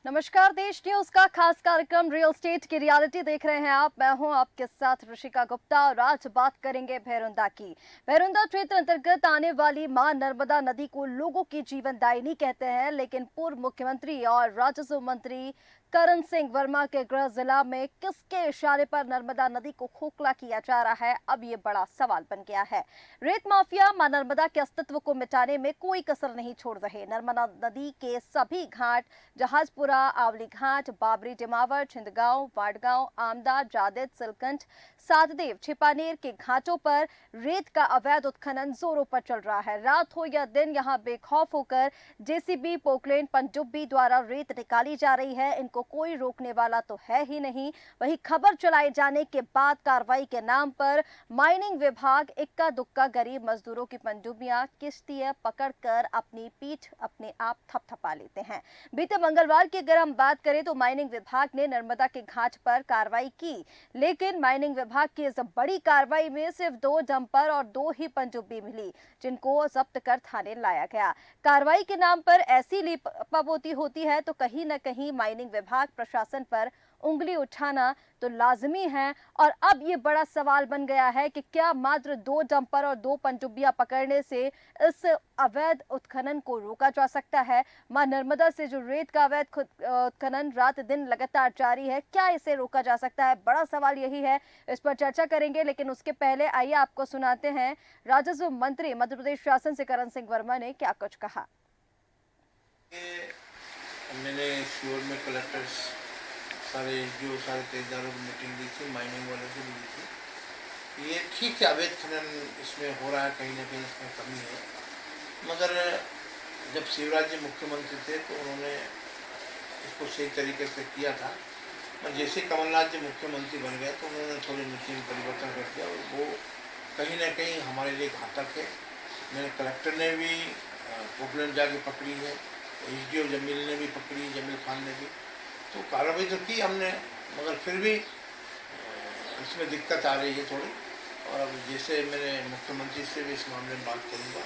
नमस्कार, देश न्यूज का खास कार्यक्रम रियल स्टेट की रियलिटी देख रहे हैं आप। मैं हूं आपके साथ ऋषिका गुप्ता और आज बात करेंगे भैरुंदा की। भैरुंदा क्षेत्र अंतर्गत आने वाली मां नर्मदा नदी को लोगों की जीवनदायिनी कहते हैं, लेकिन पूर्व मुख्यमंत्री और राजस्व मंत्री करण सिंह वर्मा के गृह जिला में किसके इशारे पर नर्मदा नदी को खोखला किया जा रहा है, अब ये बड़ा सवाल बन गया है। रेत माफिया मां नर्मदा के अस्तित्व को मिटाने में कोई कसर नहीं छोड़ रहे। नर्मदा नदी के सभी घाट, जहाजपुरा, आवली घाट, बाबरी, जमावर, छिंदगांव, वाडगांव, आमदा, जादिद, सिलकंठ, सातदेव, छिपानेर के घाटों पर रेत का अवैध उत्खनन जोरों पर चल रहा है। रात हो या दिन यहां बेखौफ होकर जेसीबी, पोकलेन, पनडुब्बी द्वारा रेत निकाली जा रही है। इनको कोई रोकने वाला तो है ही नहीं। वही खबर चलाए जाने के बाद कार्रवाई के नाम पर माइनिंग विभाग इक्का दुक्का गरीब मजदूरों की पनडुब्बियां, किश्तियां पकड़कर अपनी पीठ अपने आप थपथपा लेते हैं। बीते मंगलवार की अगर हम बात करें तो माइनिंग विभाग ने नर्मदा के घाट पर कार्रवाई की, लेकिन माइनिंग विभाग की इस बड़ी कार्रवाई में सिर्फ 2 डंपर और 2 ही पनडुब्बी मिली, जिनको जब्त कर थाने लाया गया। कार्रवाई के नाम पर ऐसी लीपापोती होती है तो कहीं न कहीं माइनिंग विभाग प्रशासन पर उंगली उठाना तो लाजमी है। और अब ये बड़ा सवाल बन गया है कि क्या मात्र 2 डंपर और 2 पनडुब्बियां पकड़ने से इस अवैध उत्खनन को रोका जा सकता है? मां नर्मदा से जो रेत का अवैध उत्खनन रात दिन लगातार जारी है, क्या इसे रोका जा सकता है? बड़ा सवाल यही है। इस पर चर्चा करेंगे, लेकिन उसके पहले आइए आपको सुनाते हैं राजस्व मंत्री मध्य प्रदेश शासन से करण सिंह वर्मा ने क्या कुछ कहा। मैंने श्योर में कलेक्टर्स सारे ठेकेदारों की मीटिंग दी थी, माइनिंग वालों से मिली थी। ये ठीक है, अवैध खनन इसमें हो रहा है, कहीं ना कहीं इसमें कमी है, मगर जब शिवराज जी मुख्यमंत्री थे तो उन्होंने इसको सही तरीके से किया था। और जैसे कमलनाथ जी मुख्यमंत्री बन गए तो उन्होंने थोड़ी नीति में परिवर्तन कर दिया और वो कहीं ना कहीं हमारे लिए घातक है। मेरे कलेक्टर ने भी पोकलेन जाके पकड़ी है, एसडीओ जमील ने भी पकड़ी, जमील खान ने भी, तो कार्रवाई तो की हमने, मगर फिर भी इसमें दिक्कत आ रही है थोड़ी। और अब जैसे मैंने मुख्यमंत्री से भी इस मामले में बात करूँगा।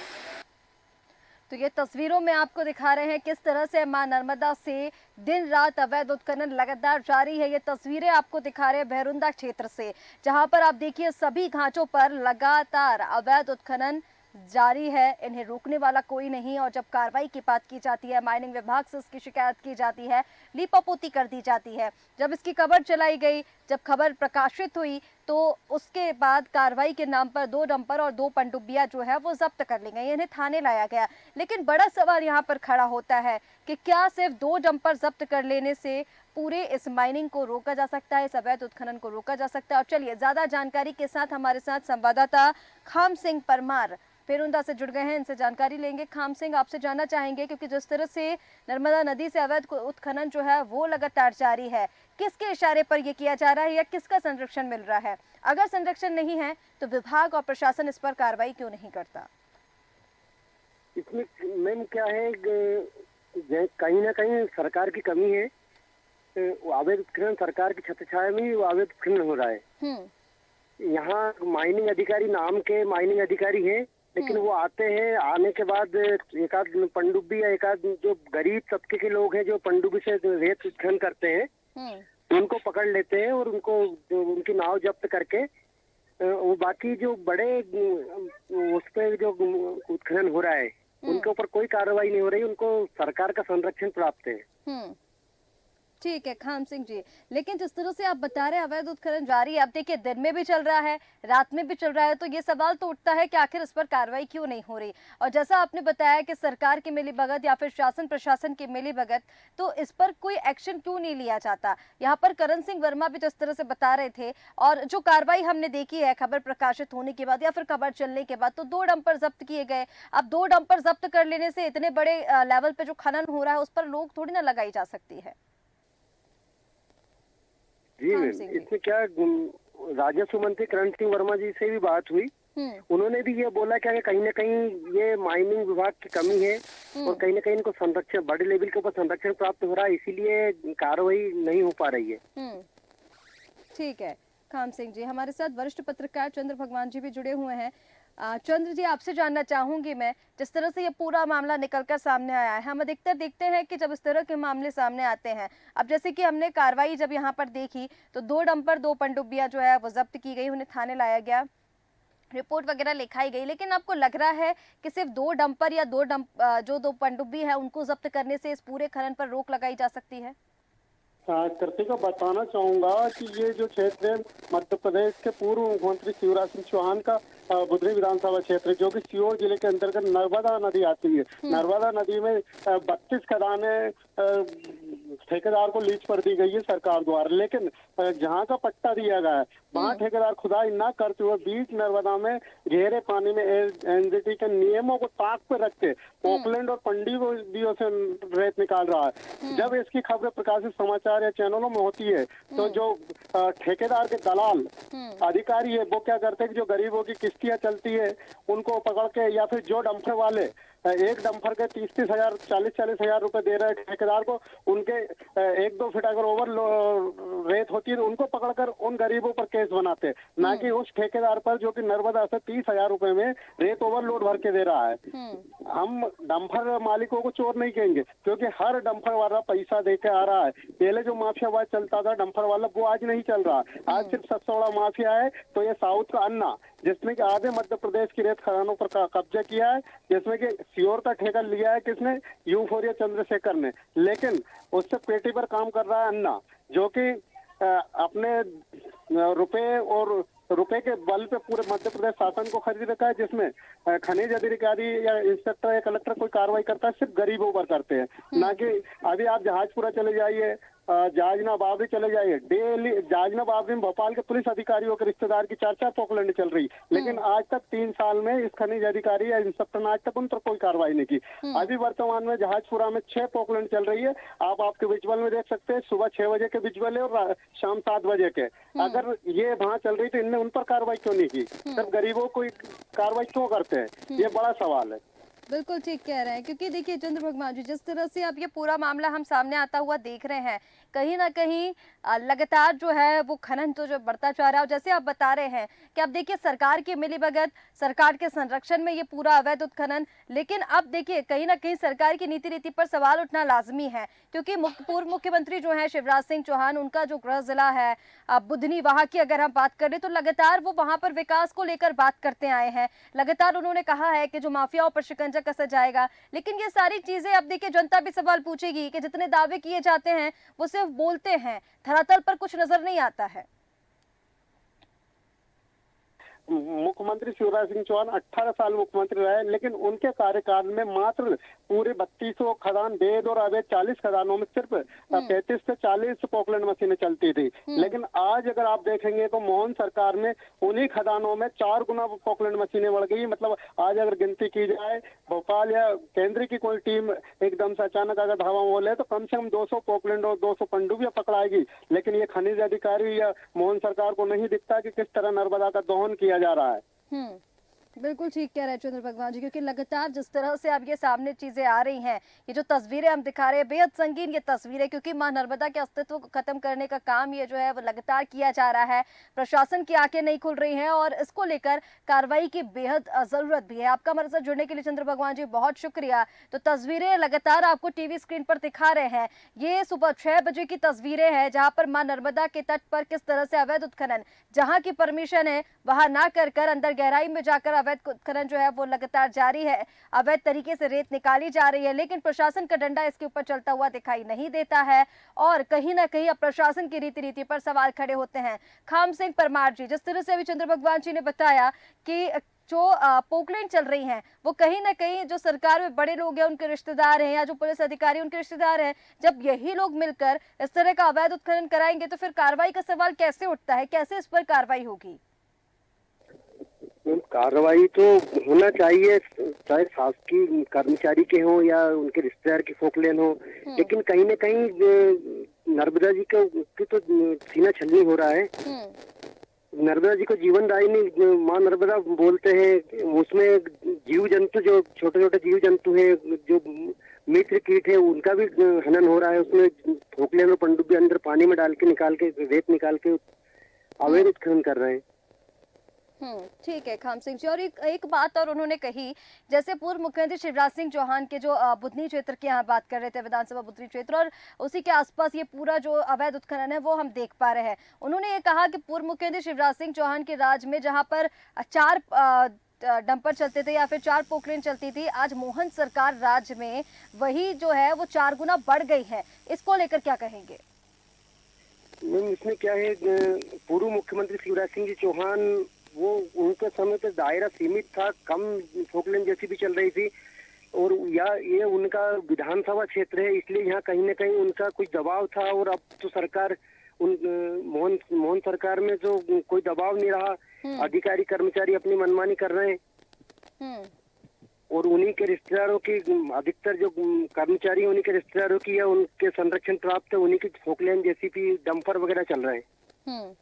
तो ये तस्वीरों में आपको दिखा रहे हैं किस तरह से मां नर्मदा से दिन रात अवैध उत्खनन लगातार जारी है। ये तस्वीरें आपको दिखा रहे हैं भैरुंदा क्षेत्र से, जहां पर आप देखिए सभी घाटों पर लगातार अवैध उत्खनन जारी है। इन्हें रोकने वाला कोई नहीं। और जब कार्रवाई की बात की जाती है, माइनिंग विभाग से इसकी शिकायत की जाती है, लीपापोती कर दी जाती है। जब इसकी खबर चलाई गई, जब खबर प्रकाशित हुई, तो उसके बाद कार्रवाई के नाम पर 2 डंपर और 2 पनडुब्बियां जो है वो जब्त कर ली गई, इन्हें थाने लाया गया। लेकिन बड़ा सवाल यहाँ पर खड़ा होता है कि क्या सिर्फ 2 डंपर जब्त कर लेने से पूरे इस माइनिंग को रोका जा सकता है, इस अवैध उत्खनन को रोका जा सकता है? और चलिए ज्यादा जानकारी के साथ हमारे साथ संवाददाता खाम सिंह परमार भैरुंदा से जुड़ गए हैं, इनसे जानकारी लेंगे। खाम सिंह, आपसे जानना चाहेंगे क्योंकि जिस तरह से नर्मदा नदी से अवैध उत्खनन जो है वो लगातार जारी है, किसके इशारे पर यह किया जा रहा है या किसका संरक्षण मिल रहा है? अगर संरक्षण नहीं है तो विभाग और प्रशासन इस पर कार्रवाई क्यों नहीं करता? इसमें मैम क्या है, कहीं ना कहीं सरकार की कमी है। अवैध उत्खनन सरकार की छत्रछाया में वो अवैध उत्खनन हो रहा है। यहाँ माइनिंग अधिकारी नाम के माइनिंग अधिकारी हैं, लेकिन वो आते हैं, आने के बाद एक आध पनडुब्बी या एक आध जो गरीब तबके के लोग हैं जो पनडुब्बी से रेत उत्खनन करते हैं, उनको पकड़ लेते हैं और उनको उनकी नाव जब्त करके वो बाकी जो बड़े उस पे जो उत्खनन हो रहा है उनके ऊपर कोई कार्रवाई नहीं हो रही, उनको सरकार का संरक्षण प्राप्त है। ठीक है खाम सिंह जी, लेकिन जिस तरह से आप बता रहे हैं अवैध उत्खनन जारी है, आप देखिए दिन में भी चल रहा है, रात में भी चल रहा है, तो ये सवाल तो उठता है कि आखिर इस पर कार्रवाई क्यों नहीं हो रही? और जैसा आपने बताया कि सरकार की मिलीभगत या फिर शासन प्रशासन की मिलीभगत, तो इस पर कोई एक्शन क्यों नहीं लिया जाता? यहाँ पर करण सिंह वर्मा भी जिस तरह से बता रहे थे, और जो कार्रवाई हमने देखी है खबर प्रकाशित होने के बाद या फिर खबर चलने के बाद, तो 2 डंपर जब्त किए गए। अब 2 डंपर जब्त कर लेने से इतने बड़े लेवल पे जो खनन हो रहा है उस पर लोग थोड़ी ना लगाई जा सकती है। जी मैम, इसमें क्या राजस्व मंत्री करण सिंह वर्मा जी से भी बात हुई, उन्होंने भी ये बोला क्या कि कहीं ना कहीं ये माइनिंग विभाग की कमी है और कहीं ना कहीं इनको संरक्षण बड़े लेवल के ऊपर संरक्षण प्राप्त हो रहा है, इसीलिए कार्रवाई नहीं हो पा रही है। ठीक है खाम सिंह जी, हमारे साथ वरिष्ठ पत्रकार चंद्र भगवान जी भी जुड़े हुए हैं। चंद्र जी, आपसे जानना चाहूंगी मैं, जिस तरह से ये पूरा मामला निकलकर सामने आया है, हम अधिकतर देखते हैं कि जब इस तरह के मामले सामने आते हैं, अब जैसे कि हमने कार्रवाई जब यहाँ पर देखी तो 2 डंपर 2 पनडुब्बियां जो है वो जब्त की गई, उन्हें थाने लाया गया, रिपोर्ट वगैरह लिखाई गई, लेकिन आपको लग रहा है कि सिर्फ 2 डंपर या 2 पनडुब्बी है उनको जब्त करने से इस पूरे खनन पर रोक लगाई जा सकती है? कृतिका, बताना चाहूंगा कि ये जो क्षेत्र है मध्य प्रदेश के पूर्व मुख्यमंत्री शिवराज सिंह चौहान का बुधनी विधानसभा क्षेत्र, जो कि सीहोर जिले के अंतर्गत नर्मदा नदी आती है। नर्मदा नदी में 32 खदानें ठेकेदार को लीज पर दी गई है सरकार द्वारा, लेकिन जहां का पट्टा दिया गया है वहां ठेकेदार खुदाई न करते हुए बीच नर्मदा में गहरे पानी में एनजीटी के नियमों को ताक पे रख के पोकलैंड और पनडुब्बियों से रेत निकाल रहा है। जब इसकी खबरें प्रकाशित समाचार या चैनलों में होती है तो जो ठेकेदार के दलाल अधिकारी है वो क्या करते हैं कि जो गरीबों की किश्तियां चलती है उनको पकड़ के, या फिर जो डंपर वाले एक डंपर के 30-30 हजार 40-40 हजार रुपए दे रहे हैं ठेकेदार को, उनके 1-2 फीट अगर ओवर रेत होती है तो उनको पकड़कर उन गरीबों पर केस बनाते हैं, ना कि उस ठेकेदार पर जो कि नर्मदा से 30,000 रुपए में रेत ओवरलोड भर के दे रहा है। हम डंपर मालिकों को चोर नहीं कहेंगे, क्योंकि हर डंपर वाला पैसा दे के आ रहा है। पहले जो माफियावाद चलता था डंपर वाला, वो आज नहीं चल रहा। आज सिर्फ सबसे बड़ा माफिया है तो ये साउथ का अन्ना, जिसने कि आधे मध्य प्रदेश की रेत खदानों पर कब्जा किया है, जिसमें कि सीहोर का ठेका लिया है किसने? यूफोरिया चंद्रशेखर ने, लेकिन उससे पेटी पर काम कर रहा है अन्ना, जो कि अपने रुपए के बल पे पूरे मध्य प्रदेश शासन को खरीद रखा है, जिसमें खनिज अधिकारी या इंस्पेक्टर या कलेक्टर कोई कार्रवाई करता है सिर्फ गरीबों पर करते हैं, ना कि अभी आप जहाजपुरा चले जाइए, जाजना चले जाइए, डेली जाजना में भोपाल के पुलिस अधिकारियों के रिश्तेदार की 4-4 पोकलैंड चल रही, लेकिन आज तक 3 साल में इस खनिज अधिकारी या इंस्पेक्टर ने आज तक उन पर कोई कार्रवाई नहीं की। अभी वर्तमान में जहाजपुरा में 6 पोकलैंड चल रही है, आप आपके विजुअल में देख सकते हैं, सुबह 6 बजे के विजुअल है और शाम 7 बजे के। अगर ये वहाँ चल रही तो इनने उन पर कार्रवाई क्यों नहीं की? सिर्फ गरीबों को कार्रवाई क्यों करते हैं? ये बड़ा सवाल है। बिल्कुल ठीक कह रहे हैं, क्योंकि देखिए चंद्र भगवान जी, जिस तरह से अब ये पूरा मामला हम सामने आता हुआ देख रहे हैं, कहीं ना कहीं लगातार जो है वो खनन तो जो बढ़ता जा रहा है, और जैसे आप बता रहे हैं कि अब देखिए सरकार की मिलीभगत, सरकार के संरक्षण में ये पूरा अवैध उत्खनन, लेकिन अब देखिए कहीं ना कहीं सरकार की नीति रीति पर सवाल उठना लाजमी है, क्योंकि पूर्व मुख्यमंत्री जो है शिवराज सिंह चौहान, उनका जो गृह जिला है बुधनी, वहां की अगर हम बात करें तो लगातार वो वहां पर विकास को लेकर बात करते आए हैं। लगातार उन्होंने कहा है कि जो माफियाओं पर शिकंजा कसा जाएगा, लेकिन ये सारी चीजें अब देखिए जनता भी सवाल पूछेगी कि जितने दावे किए जाते हैं वो सिर्फ बोलते हैं, धरातल पर कुछ नजर नहीं आता है। मुख्यमंत्री शिवराज सिंह चौहान 18 साल मुख्यमंत्री रहे, लेकिन उनके कार्यकाल में मात्र पूरे 3200 खदान वैध और अवैध 40 खदानों में सिर्फ 35 से 40 पोकलैंड मशीनें चलती थी। लेकिन आज अगर आप देखेंगे तो मोहन सरकार में उन्हीं खदानों में 4 गुना पोकलैंड मशीनें बढ़ गई। मतलब आज अगर गिनती की जाए, भोपाल या केंद्र की कोई टीम एकदम से अचानक अगर धावा बोले तो कम से कम 200 पोकलैंड और 200 पनडुब्बियां पकड़ाएगी, लेकिन ये खनिज अधिकारी या मोहन सरकार को नहीं दिखता कि किस तरह नर्मदा का दोहन किया जा रहा है। बिल्कुल ठीक कह रहे हैं चंद्र भगवान जी, क्योंकि लगातार जिस तरह से अब ये सामने चीजें आ रही हैं, ये जो तस्वीरें हम दिखा रहे हैं बेहद संगीन ये तस्वीरें, क्योंकि मां नर्मदा के अस्तित्व को खत्म करने का काम ये जो है वो लगातार किया जा रहा है। प्रशासन की आंखें नहीं खुल रही हैं और इसको लेकर कार्रवाई की बेहद जरूरत भी है। आपका हमारे साथ जुड़ने के लिए चंद्र भगवान जी बहुत शुक्रिया। तो तस्वीरें लगातार आपको टीवी स्क्रीन पर दिखा रहे हैं, ये सुबह 6 बजे की तस्वीरें हैं, जहां पर मां नर्मदा के तट पर किस तरह से अवैध उत्खनन, जहां की परमिशन है वहां ना कर अंदर गहराई में जाकर अवैध उत्खनन जो है वो लगातार जारी है। अवैध तरीके से रेत निकाली जा रही है, लेकिन प्रशासन का डंडा इसके ऊपर चलता हुआ दिखाई नहीं देता है और कहीं ना कहीं अब प्रशासन की रीति पर सवाल खड़े होते हैं। खाम सिंह परमार जी, जिस तरह से अभी चंद्र भगवान जी ने बताया कि जो पोकलैंड चल रही हैं वो कहीं ना कहीं जो सरकार में बड़े लोग हैं उनके रिश्तेदार हैं, या जो पुलिस अधिकारी उनके रिश्तेदार हैं, जब यही लोग मिलकर इस तरह का अवैध उत्खनन कराएंगे तो फिर कार्रवाई का सवाल कैसे उठता है, कैसे इस पर कार्रवाई होगी? कार्रवाई तो होना चाहिए, चाहे शासकीय कर्मचारी के हों या उनके रिश्तेदार की पोकलैंड हो, लेकिन कहीं ना कहीं नर्मदा जी की तो सीना छलनी हो रहा है। नर्मदा जी को जीवन दायिनी माँ नर्मदा बोलते हैं, उसमें जीव जंतु जो छोटे छोटे जीव जंतु हैं, जो मित्र कीट है, उनका भी हनन हो रहा है। उसमें पोकलैंड और पनडुब्बी अंदर पानी में डाल के निकाल के रेत निकाल के अवैध उत्खनन कर रहे हैं। ठीक है खाम सिंह जी। और एक बात और उन्होंने कही, जैसे पूर्व मुख्यमंत्री शिवराज सिंह चौहान के जो बुधनी क्षेत्र की यहाँ बात कर रहे थे, विधानसभा बुधनी क्षेत्र, और उसी के आसपास ये पूरा जो अवैध उत्खनन है वो हम देख पा रहे हैं। उन्होंने ये कहा कि पूर्व मुख्यमंत्री शिवराज सिंह चौहान के राज में जहाँ पर 4 डंपर चलते थे या फिर 4 पोकलेन चलती थी, आज मोहन सरकार राज में वही जो है वो 4 गुना बढ़ गई है। इसको लेकर क्या कहेंगे? मैम इसमें क्या है, पूर्व मुख्यमंत्री शिवराज सिंह जी चौहान, वो उनके समय पे दायरा सीमित था, कम फोकलेन जैसी भी चल रही थी, और ये उनका विधानसभा क्षेत्र है, इसलिए यहाँ कहीं ना कहीं उनका कुछ दबाव था। और अब तो सरकार मोहन सरकार में जो कोई दबाव नहीं रहा, अधिकारी कर्मचारी अपनी मनमानी कर रहे हैं, और उन्हीं के रिश्तेदारों की, अधिकतर जो कर्मचारी उन्हीं के रिश्तेदारों की या उनके संरक्षण प्राप्त है, उन्हीं की फोकलैंड जेसीबी डंपर वगैरह चल रहे हैं।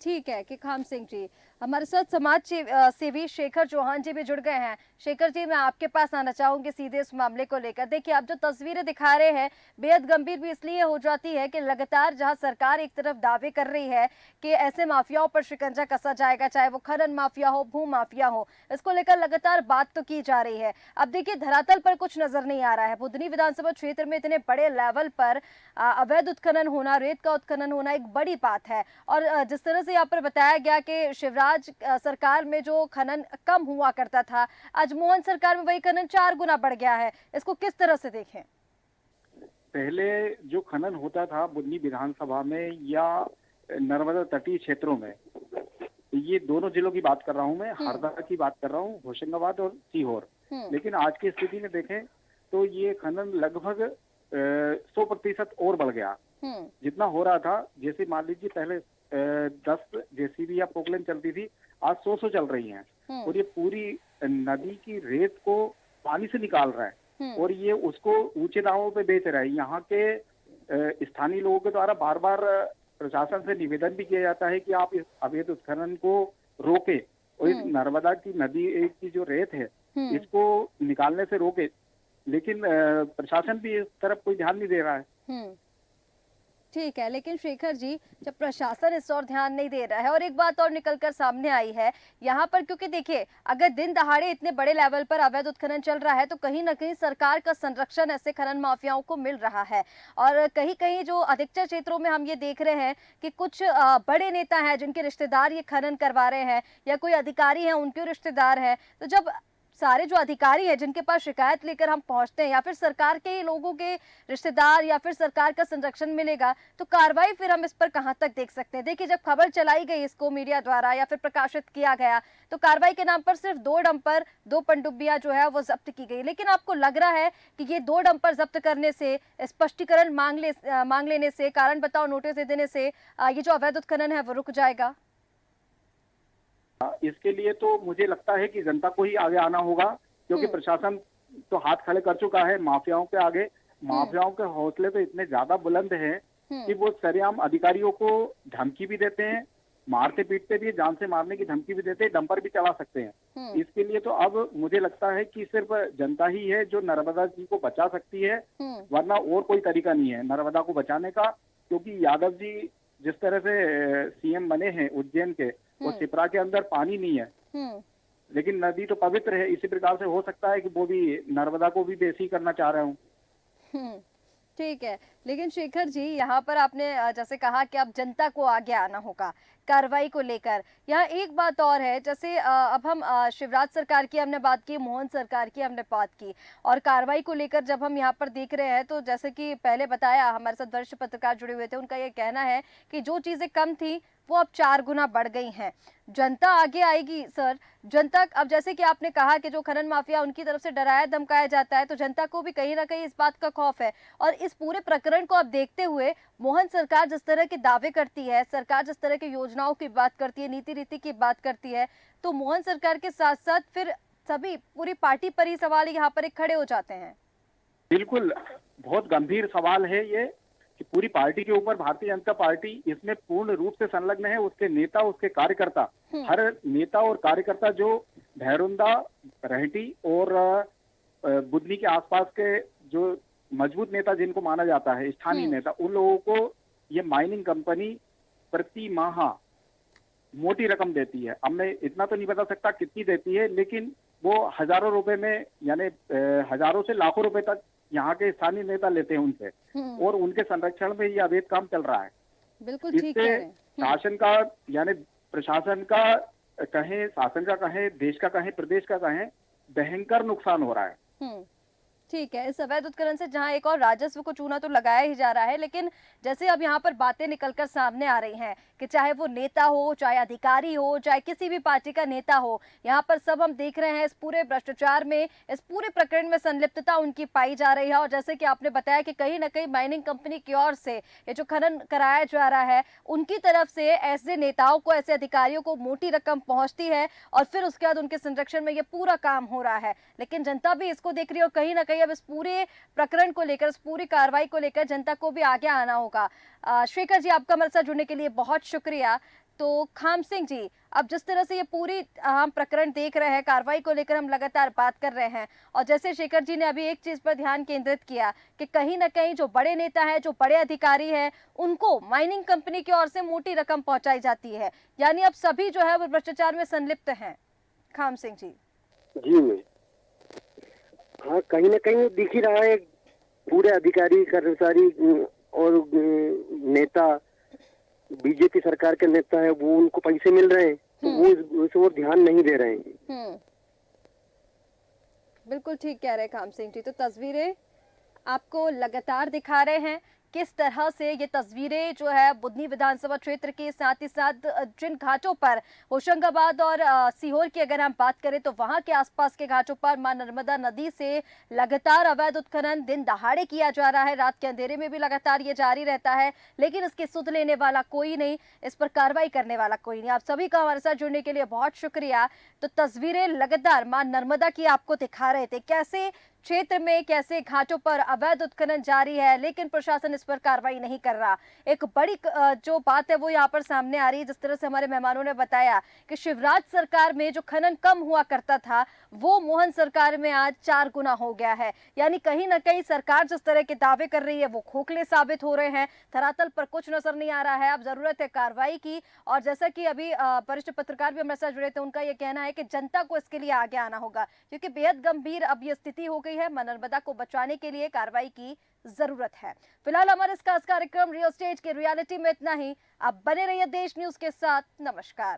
ठीक है कि खाम सिंह जी, हमारे साथ समाज सेवी शेखर चौहान जी भी जुड़ गए हैं। शेखर जी, मैं आपके पास आना चाहूंगी सीधे इस मामले को लेकर। देखिए, आप जो तस्वीरें दिखा रहे हैं बेहद गंभीर भी इसलिए हो जाती है कि लगातार जहां सरकार एक तरफ दावे कर रही है कि ऐसे माफियाओं पर शिकंजा कसा जाएगा, चाहे वो खनन माफिया हो, भू माफिया हो, इसको लेकर लगातार बात तो की जा रही है। अब देखिए, धरातल पर कुछ नजर नहीं आ रहा है। बुधनी विधानसभा क्षेत्र में इतने बड़े लेवल पर अवैध उत्खनन होना, रेत का उत्खनन होना एक बड़ी बात है। और जिस तरह से यहाँ पर बताया गया कि शिवराज सरकार में जो खनन कम हुआ करता था, आज मोहन सरकार में वही खनन 4 गुना बढ़ गया है। इसको किस तरह से देखें? पहले जो खनन होता था बुधनी विधानसभा में या नर्मदा तटीय क्षेत्रों में, ये दोनों जिलों की बात कर रहा हूं मैं, हरदा की बात कर रहा हूं, होशंगाबाद और सीहोर। लेकिन आज की स्थिति में देखें तो ये खनन लगभग 100% और बढ़ गया। जितना हो रहा था, जैसे मान लीजिए पहले 10 जेसीबी या पोकलेन चलती थी, आज 100 चल रही हैं। और ये पूरी नदी की रेत को पानी से निकाल रहा है और ये उसको ऊंचे दामों पे बेच रहा है। यहाँ के स्थानीय लोगों के द्वारा बार बार प्रशासन से निवेदन भी किया जाता है कि आप इस अवैध उत्खनन को रोके और इस नर्मदा की नदी की जो रेत है इसको निकालने से रोके, लेकिन प्रशासन भी इस तरफ कोई ध्यान नहीं दे रहा है। ठीक है, लेकिन शेखर जी, जब प्रशासन इस ओर ध्यान नहीं दे रहा है, और एक बात और निकलकर सामने आई है यहाँ पर, क्योंकि देखिए, अगर दिन दहाड़े इतने बड़े लेवल पर अवैध उत्खनन चल रहा है तो कहीं ना कहीं सरकार का संरक्षण ऐसे खनन माफियाओं को मिल रहा है। और कहीं कहीं जो अधिकतर क्षेत्रों में हम ये देख रहे हैं कि कुछ बड़े नेता हैं जिनके रिश्तेदार ये खनन करवा रहे हैं, या कोई अधिकारी हैं उनके रिश्तेदार हैं। तो जब सारे जो अधिकारी हैं जिनके पास शिकायत लेकर हम पहुंचते हैं, या फिर सरकार के लोगों के रिश्तेदार या फिर सरकार का संरक्षण मिलेगा, तो कार्रवाई फिर हम इस पर कहां तक देख सकते हैं? देखिए, जब खबर चलाई गई इसको मीडिया द्वारा या फिर प्रकाशित किया गया, तो कार्रवाई के नाम पर सिर्फ 2 डंपर, 2 पनडुब्बियां जो है वो जब्त की गई। लेकिन आपको लग रहा है कि ये 2 डंपर जब्त करने से, स्पष्टीकरण मांग लेने से, कारण बताओ नोटिस दे देने से ये जो अवैध उत्खनन है वो रुक जाएगा? इसके लिए तो मुझे लगता है कि जनता को ही आगे आना होगा, क्योंकि प्रशासन तो हाथ खड़े कर चुका है माफियाओं के आगे। माफियाओं के हौसले तो इतने ज्यादा बुलंद हैं कि वो सरेआम अधिकारियों को धमकी भी देते हैं, मारते पीटते भी, जान से मारने की धमकी भी देते हैं, डंपर भी चला सकते हैं। इसके लिए तो अब मुझे लगता है कि सिर्फ जनता ही है जो नर्मदा जी को बचा सकती है, वरना और कोई तरीका नहीं है नर्मदा को बचाने का। क्योंकि यादव जी जिस तरह से सीएम बने हैं उज्जैन के, और सिपरा के अंदर पानी नहीं है, लेकिन नदी तो पवित्र है। इसी प्रकार से हो सकता है कि वो भी नर्मदा को भी बेसी करना चाह रहे हूँ। ठीक है, लेकिन शेखर जी, यहाँ पर आपने जैसे कहा कि अब जनता को आगे आना होगा कार्रवाई को लेकर। यहाँ एक बात और है, जैसे अब हम शिवराज सरकार की हमने बात की, मोहन सरकार की हमने बात की, और कार्रवाई को लेकर जब हम यहाँ पर देख रहे हैं तो जैसे कि पहले बताया, हमारे साथ वरिष्ठ पत्रकार जुड़े हुए थे, उनका ये कहना है कि जो चीजें कम थी वो अब 4 गुना बढ़ गई हैं। जनता आगे आएगी सर। जनता, अब जैसे कि आपने कहा कि जो खनन माफिया उनकी तरफ से डराया धमकाया जाता है, तो जनता को भी कहीं ना कहीं इस बात का खौफ है। और इस पूरे प्रकरण को अब देखते हुए मोहन सरकार जिस तरह के दावे करती है, सरकार जिस तरह की योजनाओं की बात करती है, नीति रीति की बात करती है, तो मोहन सरकार के साथ साथ फिर सभी पूरी पार्टी पर ही सवाल यहाँ पर एक खड़े हो जाते हैं। बिल्कुल, बहुत गंभीर सवाल है ये कि पूरी पार्टी के ऊपर भारतीय जनता पार्टी इसमें पूर्ण रूप से संलग्न है। उसके नेता, उसके कार्यकर्ता, हर नेता और कार्यकर्ता जो भैरुंदा, रहेटी और बुधनी के आसपास के जो मजबूत नेता जिनको माना जाता है, स्थानीय नेता, उन लोगों को ये माइनिंग कंपनी प्रति माह मोटी रकम देती है। अब मैं इतना तो नहीं बता सकता कितनी देती है, लेकिन वो हजारों रुपए में, यानी हजारों से लाखों रुपए तक यहाँ के स्थानीय नेता लेते हैं उनसे, और उनके संरक्षण में ये अवैध काम चल रहा है। बिल्कुल ठीक कह इससे रहे हैं। शासन का, यानी प्रशासन का कहें, शासन का कहें, देश का कहें, प्रदेश का कहें, भयंकर नुकसान हो रहा है। ठीक है, इस अवैध उत्खनन से जहां एक और राजस्व को चूना तो लगाया ही जा रहा है, लेकिन जैसे अब यहाँ पर बातें निकलकर सामने आ रही हैं कि चाहे वो नेता हो, चाहे अधिकारी हो, चाहे किसी भी पार्टी का नेता हो, यहाँ पर सब हम देख रहे हैं इस पूरे भ्रष्टाचार में, इस पूरे प्रकरण में संलिप्तता उनकी पाई जा रही है। और जैसे कि आपने बताया कि कहीं ना कहीं माइनिंग कंपनी की ओर से ये जो खनन कराया जा रहा है, उनकी तरफ से ऐसे नेताओं को, ऐसे अधिकारियों को मोटी रकम पहुंचती है और फिर उसके बाद उनके संरक्षण में ये पूरा काम हो रहा है। लेकिन जनता भी इसको देख रही है और कहीं ना कहीं अब इस पूरे प्रकरण को लेकर, इस पूरी कार्रवाई को लेकर जनता को भी आगे आना होगा। शेखर जी, आपका हमारे साथ जुड़ने के लिए बहुत शुक्रिया। तो खाम सिंह जी, अब जिस तरह से ये पूरी हम प्रकरण देख रहे हैं, कार्रवाई को लेकर हम लगातार बात कर रहे हैं, और जैसे शेखर जी ने अभी एक चीज पर ध्यान केंद्रित किया कि कहीं ना कहीं जो बड़े नेता हैं, जो बड़े अधिकारी हैं, उनको माइनिंग कंपनी की ओर से मोटी रकम पहुंचाई जाती है, यानी अब सभी जो है वो भ्रष्टाचार में संलिप्त हैं। खाम सिंह जी। जी मैं, हाँ, कहीं ना कहीं दिख ही रहा है, पूरे अधिकारी, कर्मचारी और नेता, बीजेपी सरकार के नेता है, वो उनको पैसे मिल रहे हैं, तो वो इस ओर ध्यान नहीं दे रहे हैं। बिल्कुल ठीक कह रहे हैं खाम सिंह जी। तो तस्वीरें आपको लगातार दिखा रहे हैं किस तरह से ये तस्वीरें जो है बुधनी विधानसभा क्षेत्र के साथ ही साथ जिन घाटों पर होशंगाबाद और सीहोर की अगर हम बात करें तो वहां के आसपास के घाटों पर मां नर्मदा नदी से लगातार अवैध उत्खनन दिन दहाड़े किया जा रहा है। रात के अंधेरे में भी लगातार ये जारी रहता है, लेकिन इसकी सुध लेने वाला कोई नहीं, इस पर कार्रवाई करने वाला कोई नहीं। आप सभी का हमारे साथ जुड़ने के लिए बहुत शुक्रिया। तो तस्वीरें लगातार मां नर्मदा की आपको दिखा रहे थे, कैसे क्षेत्र में, कैसे घाटों पर अवैध उत्खनन जारी है, लेकिन प्रशासन इस पर कार्रवाई नहीं कर रहा। एक बड़ी जो बात है वो यहाँ पर सामने आ रही है, जिस तरह से हमारे मेहमानों ने बताया कि शिवराज सरकार में जो खनन कम हुआ करता था वो मोहन सरकार में आज 4 गुना हो गया है। यानी कहीं ना कहीं सरकार जिस तरह के दावे कर रही है वो खोखले साबित हो रहे हैं, धरातल पर कुछ नजर नहीं आ रहा है। अब जरूरत है कार्रवाई की, और जैसा कि अभी वरिष्ठ पत्रकार भी हमारे साथ जुड़े थे, उनका यह कहना है कि जनता को इसके लिए आगे आना होगा, क्योंकि बेहद गंभीर अब ये स्थिति हो गई है। मां नर्मदा को बचाने के लिए कार्रवाई की जरूरत है। फिलहाल हमारे इस खास कार्यक्रम रियल स्टेट के रियलिटी में इतना ही। आप बने रहिए देश न्यूज के साथ। नमस्कार।